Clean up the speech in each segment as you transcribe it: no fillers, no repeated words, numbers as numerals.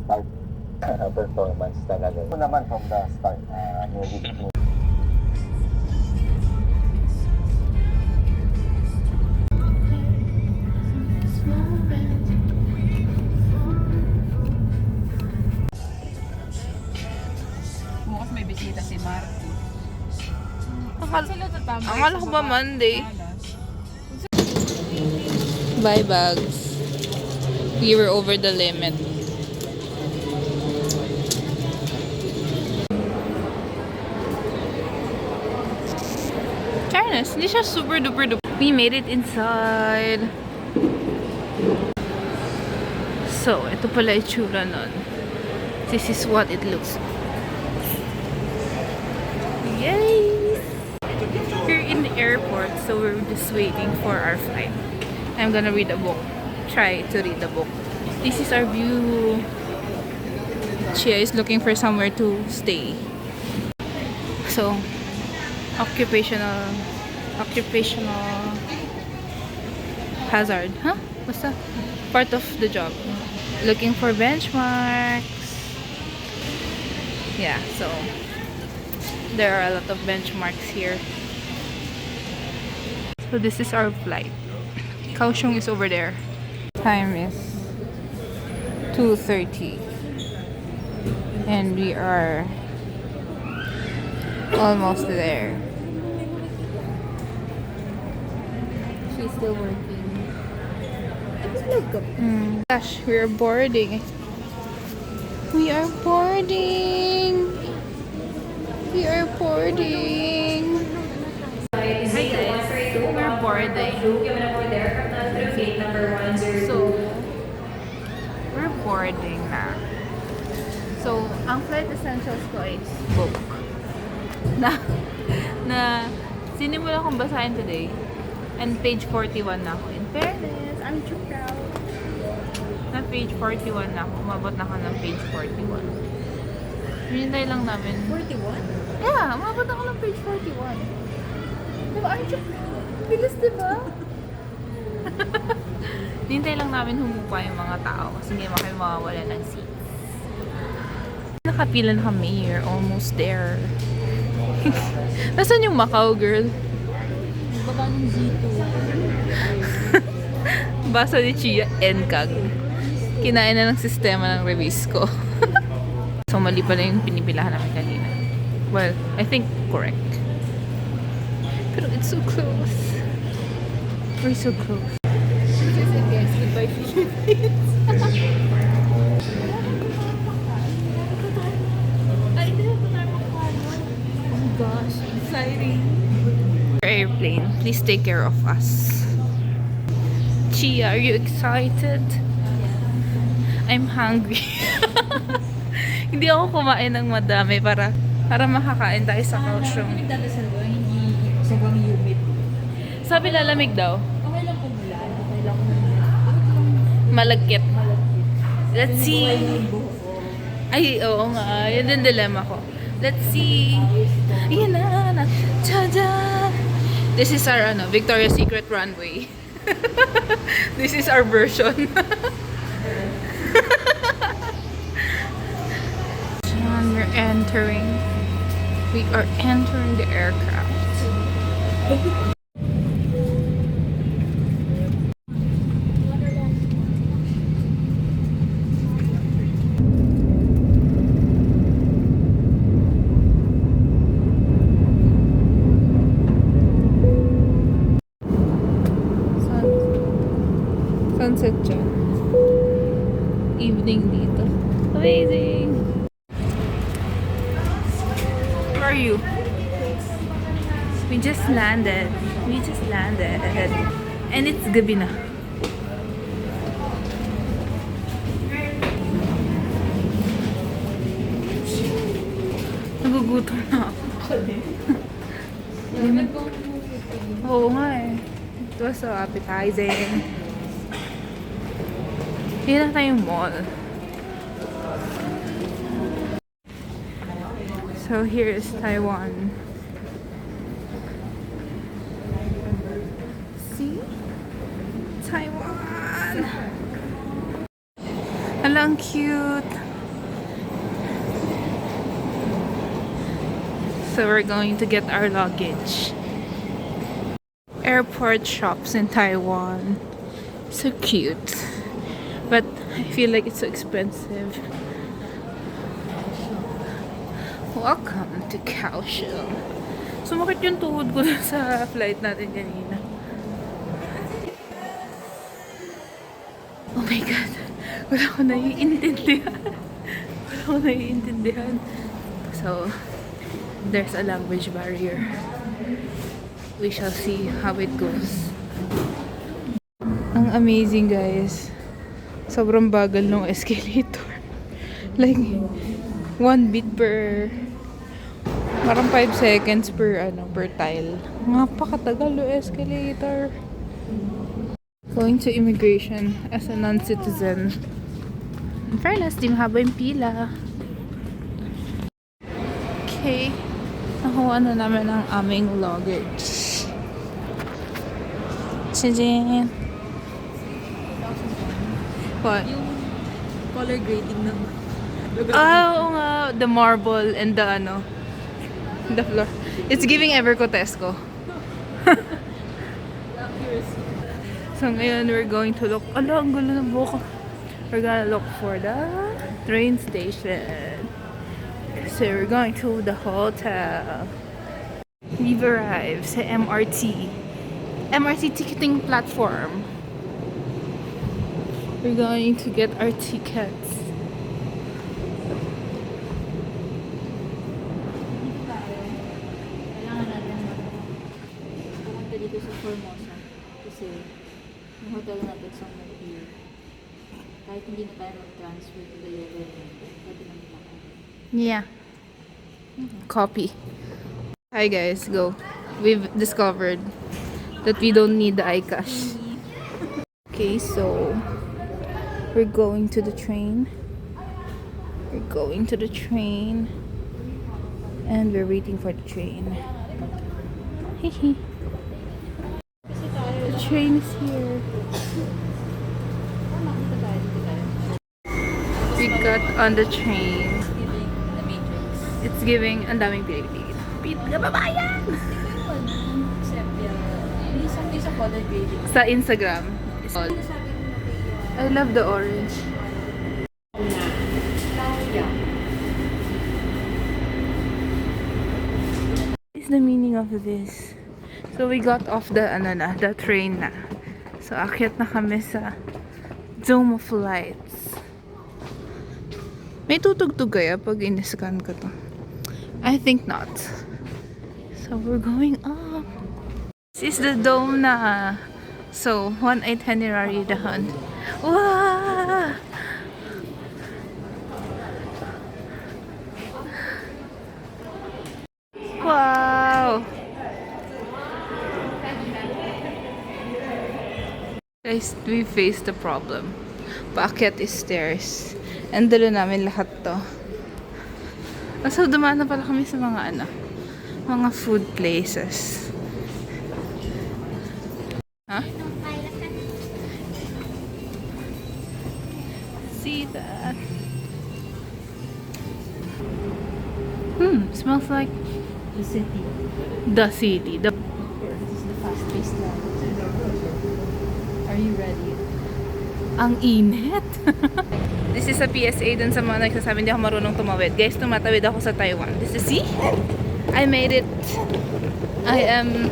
start performance talaga. Ito naman from the start, movie. Bukas may bisita si Marty. Akala ko ba Monday? Bye bags. We were over the limit. Fairness, hindi siya super duper duper. We made it inside. So, ito pala itsura nun. This is what it looks like. Yay! We're in the airport, so we're just waiting for our flight. I'm gonna read a book. Try to read the book. This is our view. Chia is looking for somewhere to stay. So, occupational hazard. Huh? What's that? Part of the job. Looking for benchmarks. Yeah, so there are a lot of benchmarks here. So this is our flight. Kaohsiung is over there. Time is 2:30 and we are almost there. She's still working. Gosh, we are boarding. We are boarding. We are boarding. Hi guys, we're boarding. So, we're boarding na. So, ang flight essentials ko is book. Na sinimulan kong basahin today. And page 41 na ako. In fairness, I'm too proud. Na page 41 na ako. Umabot na ako ng page 41. Hinintay lang namin. 41? Yeah, umabot ako ng page 41. Diba, aren't you proud? Bilis, diba? Hinintay lang namin humupa yung mga tao kasi hindi naman kami mawawala ng seats. Nakapila na kami. You're almost there. Nasaan yung Macau, girl? Baba ng Z2. Basa ni Chia, NCAG. Kinain na ng sistema ng release ko. So, mali pala yung pinipilahan namin kanina. Well, I think correct. Pero it's so close. We're so close. Guys, goodbye Philippines. Ay, hindi na tayo makakano. Oh my gosh, exciting. Airplane, please take care of us. Chia, are you excited? I'm hungry. Hindi ako kumain ng madami para makakain tayo sa Kaohsiung. Hindi dadasal ko, hindi sobrang humid. Sabi lalamig daw. Okay lang kung ulan. Okay lang kung ulan. Malagkit. Malagkit. Let's see. Ay, oo nga. Yun din dilemma ko. Let's see. Yan na. Tada! This is our Victoria's Secret runway. This is our version. And we're entering. We are entering the aircraft. Sunset dyan. Evening dito. Amazing! Where are you? We just landed. And it's gabi na. Nagugutom na ako. Oo nga eh. It was so appetizing. Hindi na tayong mall. So here is Taiwan. See? Taiwan! Alang cute! So we're going to get our luggage. Airport shops in Taiwan. So cute. But I feel like it's so expensive. Welcome to Kaohsiung. Sumakit yung tuhod ko sa flight natin kanina. Oh my God. Wala ko naiintindihan. Wala ko naiintindihan. So, there's a language barrier. We shall see how it goes. Ang amazing, guys. Sobrang bagal ng escalator. Like, 1 beat per... Parang 5 seconds per tile. Napakatagal yung escalator. Going to immigration as a non-citizen. In fairness, di mahaba yung pila. Okay. Nakuha na namin ang aming luggage. Tadaan! What? Yung color grading ng Oo nga, the marble and the floor. It's giving Evercotesco. So ngayon, we're going to look. Ala, ang gulo ng buko. We're gonna look for the train station. So we're going to the hotel. We've arrived sa MRT ticketing platform. We're going to get our tickets. kailangan natin pumunta dito sa Formosa kasi yung hotel natin somewhere here. Kahit hindi na tayo mag-transfer to the yellow line, pwede naman lakad. Yeah. Copy. Hi guys, go. We've discovered that we don't need the iCash. Okay, so we're going to the train. We're going to the train. And we're waiting for the train. Hehe. The train is here. We got on the train. The Matrix. It's giving ang daming pili-pili. Kababayan! Sepia. Hindi sa color grading. Sa Instagram. It's all. I love the orange. What is the meaning of this? So we got off the the train na. So akyat na kami sa Dome of Lights. May tutugtog kaya pag in-scan ko to? I think not. So we're going up. This is the dome na. So, one itinerary dahon. Wow! Wow! Guys, we faced the problem. Paakyat is stairs. And dala namin lahat to. So, dumaan na pala kami sa mga mga food places. Huh? See that? Smells like The city. the city. This is the fast-paced life. Are you ready? Ang init. This is a PSA dun sa mga nagsasabi hindi ako marunong tumawid. Guys, tumatawid ako sa Taiwan. This is, see? I made it. I am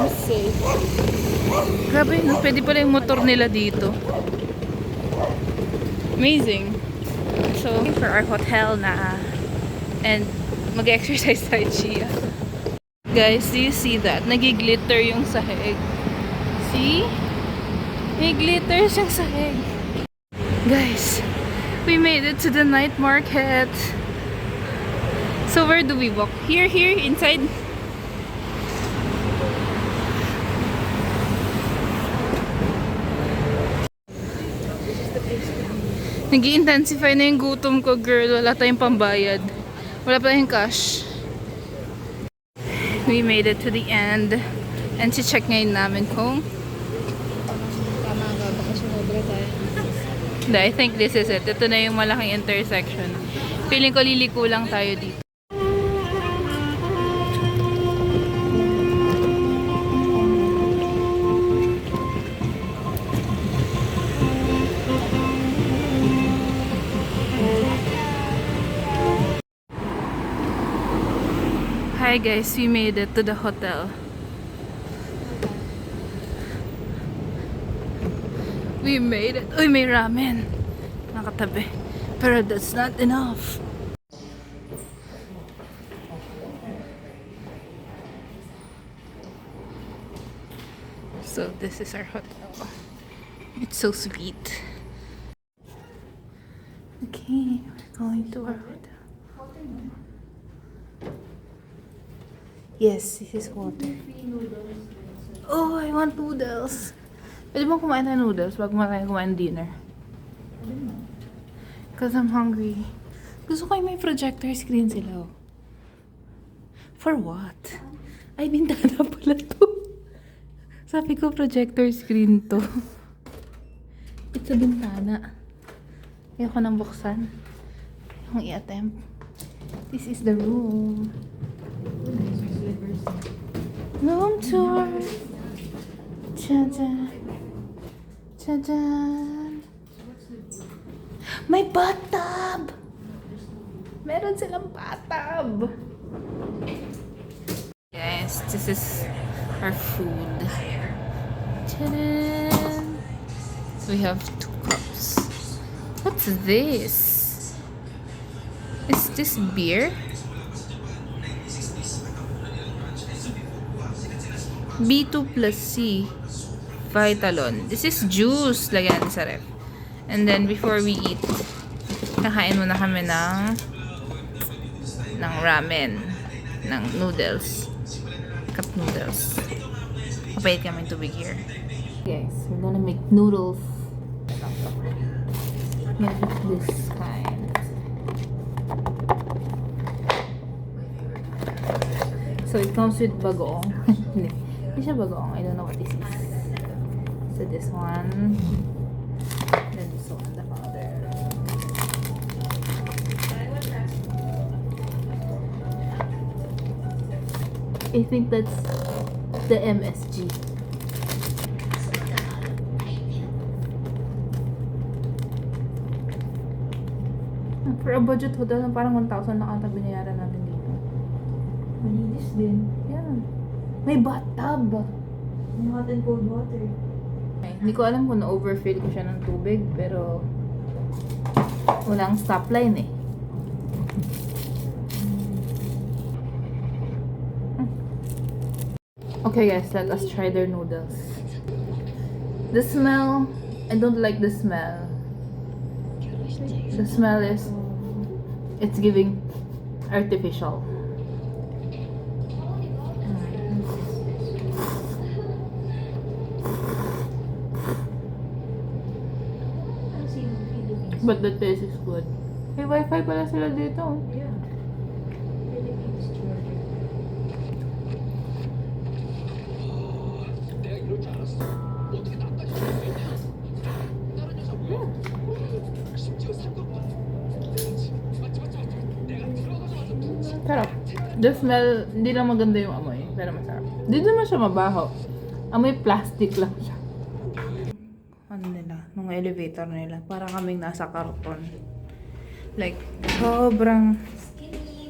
safe. Grabe, no? Pwede pala yung motor nila dito. Amazing. So, for our hotel na. And mag-exercise tayo, Chia. Guys, do you see that? Nagi-glitter yung sahig. See? May glitters yung sahig. Guys, we made it to the night market. So where do we walk? Here, inside. Nag-i-intensify na yung gutom ko, girl. Wala tayong pambayad. Wala pa tayong cash. We made it to the end. And check ngayon namin kung Tama nga, baka sumobra tayo. hindi, I think this is it. Ito na yung malaking intersection. Feeling ko liliko lang tayo dito. Hi guys, we made it to the hotel. We made it. Uy, may ramen. Nakatabi. Pero that's not enough. So this is our hotel. It's so sweet. Okay, we're going to our hotel. Yes, this is water. Oh, I want noodles. Pwede bang kumain tayo noodles bago kumain dinner? Because I'm hungry. Gusto ko yung may projector screen sila. Oh. For what? Ay, bintana pala to. Sabi ko projector screen to. It's a bintana. Ayoko nang buksan. Ayokong i-attempt. This is the room. Room tour. Tcha-tcha. Tcha-tcha. May bathtub! Meron silang bathtub! Guys, this is our food. Ta-da! We have 2 cups. What's this? Is this beer? B2 plus C. Vitalon. This is juice. Lagyan sa ref. And then before we eat, kakain muna kami ng ramen, ng noodles, cup noodles. Kapait kami tubig here. Guys, we're gonna make noodles. Yeah, this kind. So it comes with bagoong. Hindi siya bagoong. I don't know what this is. So this one. Then this one, the powder. I think that's the MSG. For a budget hotel, parang 1,000 na ata binayaran natin dito. Malinis din. Yeah. May bathtub. May hot and cold water. Hindi ko alam kung na-overfill ko siya ng tubig, pero walang stopline eh. Okay guys, let us try their noodles. The smell, I don't like the smell. The smell is, it's giving artificial. But the taste is good. May wifi pala sila dito. Yeah. Philippines Georgia. Sarap. The smell, hindi lang maganda yung amoy, pero masarap. Hindi naman siya mabaho. Amoy plastic lang siya. Ano nila, nung elevator nila, para kaming nasa karton. Like, sobrang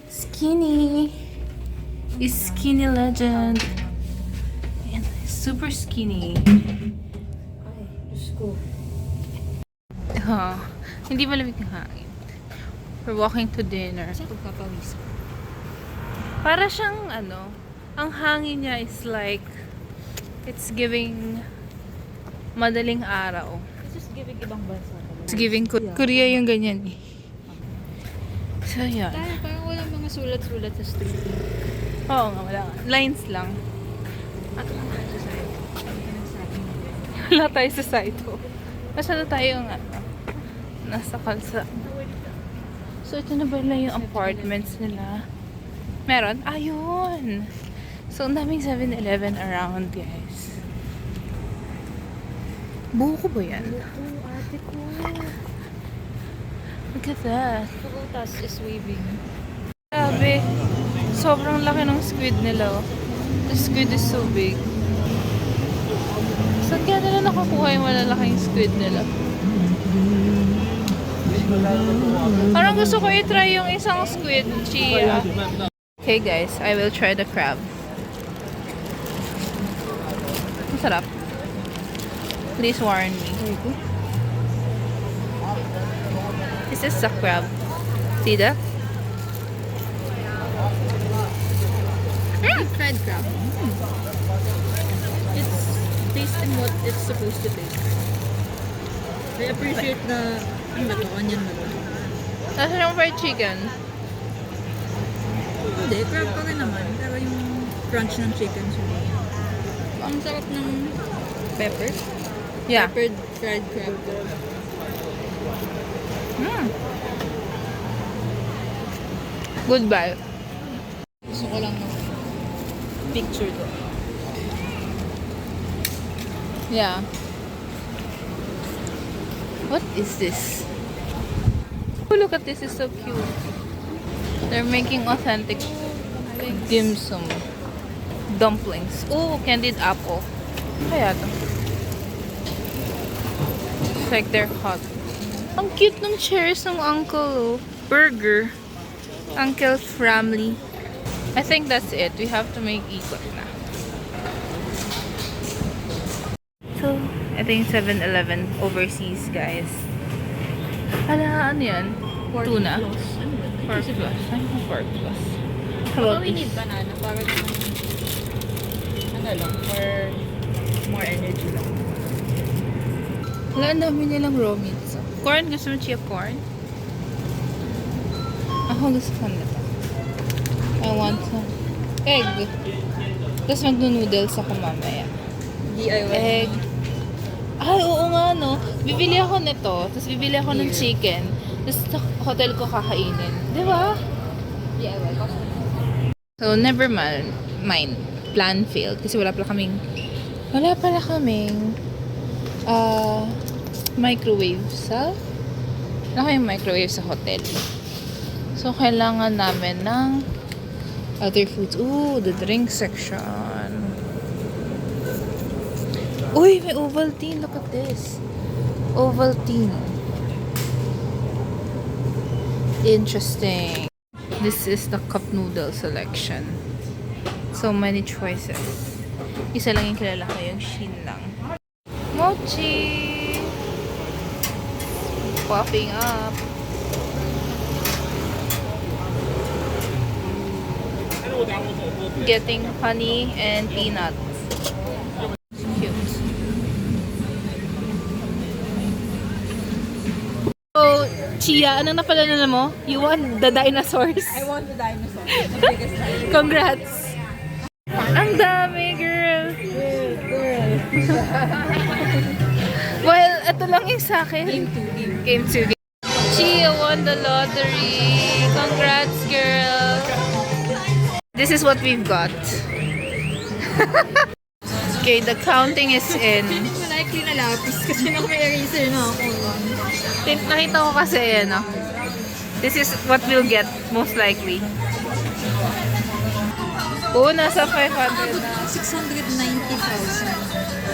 skinny. Is skinny legend. Ayan, super skinny. Ay, Diyos ko. Hindi malamig ng hangin. We're walking to dinner. Kasi pagpapawis ko. Para siyang ang hangin niya is like, it's giving madaling araw. It's just giving ibang bansa. It's giving Korea yung ganyan eh. So, yan. Parang walang mga sulat-sulat sa street. Oo nga, wala. Lines lang. Wala tayo sa site ko. Masyado tayo nasa kalsa. So, ito na ba yung apartments nila? Meron? Ayun! So, ang daming 7-Eleven around, guys. Buo ko ba yan? Ate ko. Look at that. The utas is waving. Grabe. Sobrang laki ng squid nila. Oh. The squid is so big. Saan kaya nila nakakuha yung malalaking squid nila? Parang gusto ko i-try yung isang squid, Chia. Okay guys, I will try the crab. Masarap. Please warn me. Is this a crab? See that? Fried crab. It's tasting what it's supposed to taste. I appreciate the onion na to. Nasa yung fried chicken? Hindi, crab pa rin naman. Pero yung crunch ng chicken siya. Ang sarap ng pepper. Yeah. Peppered fried crab. Goodbye. Gusto ko lang ng picture to. Yeah. What is this? Oh, look at this. It's so cute. They're making authentic dim sum. Dumplings. Oh, candied apple. Kaya to. It's like they're hot. Ang cute ng chairs ng uncle. Burger. Uncle's family. I think that's it. We have to make ikot na. So, ito yung 7-Eleven overseas, guys. Hala, ano yan? Tuna? Pork plus. Ay, pork plus. How about We this? need banana para ano lang, for more energy lang. Wala, ang dami nilang raw meats. Corn? Gusto mo chia corn? Ako gusto ko nito. I want some egg. Tapos magno-noodles ako mamaya. DIY. Egg. Ay, oo nga, no. Bibili ako nito. Tapos bibili ako ng chicken. Tapos sa hotel ko kakainin. Di ba? DIY. So, never mind. Plan failed. Kasi wala pala kaming microwave sa wala kaming microwave sa hotel. So, kailangan namin ng other foods. Ooh, the drink section. Uy, may Ovaltine. Look at this. Ovaltine. Interesting. This is the cup noodle selection. So many choices. Isa lang yung kilala ko, yung Shin lang. Mochi! Popping up. Getting honey and peanuts. Cute. So, Chia, anong napalala mo? You want the dinosaurs? I want the dinosaur. The biggest dinosaur. Congrats! Ang dami, girl! Girl. Well, ito lang yung sa akin. Game 2. Chia won the lottery. Congrats, girl! This is what we've got. Okay, the counting is in. Hindi ko likely na lapis kasi naka-eraser na ako. Nakita ko kasi, ano. This is what we'll get, most likely. Oo, nasa 500 na. 690,000.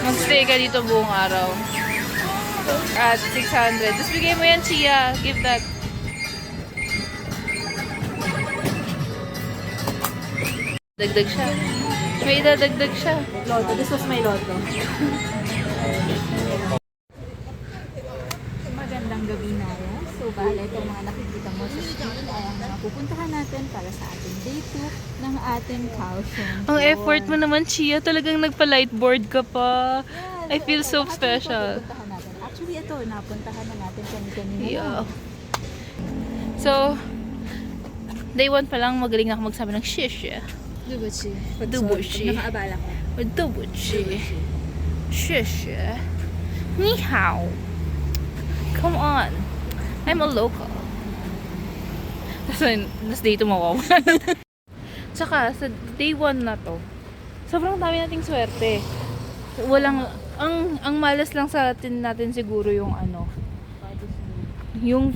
Magstay ka dito buong araw. At 600. Tapos bigay mo yan, Chia. Give that. Dagdag siya. May idadagdag siya. Lotto. This was my lotto. Magandang gabi na yan. So, bale itong mga nakikita mo sa screen ay ang mga pupuntahan natin para sa ating day 2 ng ating caution. Ang effort mo naman, Chia. Talagang nagpa-lightboard ka pa. I feel so special. Pupuntahan natin. Actually, ito, napuntahan na natin kani-kanina. Yeah. So, day 1 pa lang magaling ako magsabi ng shish. Dubuchi. Dubuchi. Nakaabala ko. Dubuchi. Shish. Ni hao. Come on. I'm a local. Tapos day 2 mawawala. Tsaka, sa day 1 na to, sobrang dami nating swerte. Walang, ang malas lang sa atin natin siguro yung ano, yung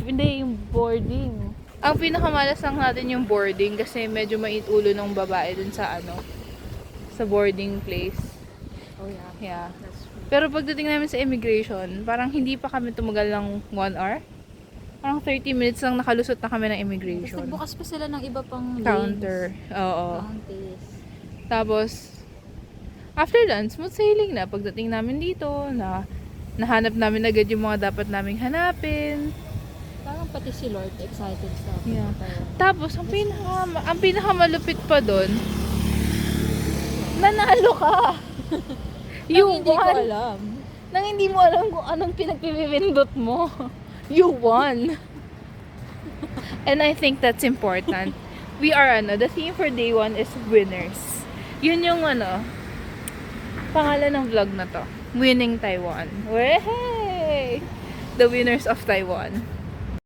boarding. Ang pinakamalas lang natin yung boarding kasi medyo mait ulo ng babae dun sa ano, sa boarding place. Oh yeah. Yeah. That's true. Pero pagdating namin sa immigration, parang hindi pa kami tumagal ng 1 hour. Parang 30 minutes lang nakalusot na kami ng Tapos immigration. nagbukas pa sila ng iba pang Counter. lanes. Oo. Counties. Tapos, after lunch, smooth sailing na. Pagdating namin dito, nahanap namin agad yung mga dapat naming hanapin. Parang pati si Lord excited sa Yeah. Taiwan. Tapos, ang pinakamalupit pa doon, nanalo ka! You Hindi ko won! alam. Nang hindi mo alam kung anong pinagpipindot mo. You won! And I think that's important. We are, the theme for day 1 is winners. Yun yung, pangalan ng vlog na to. Winning Taiwan. Wey! The winners of Taiwan.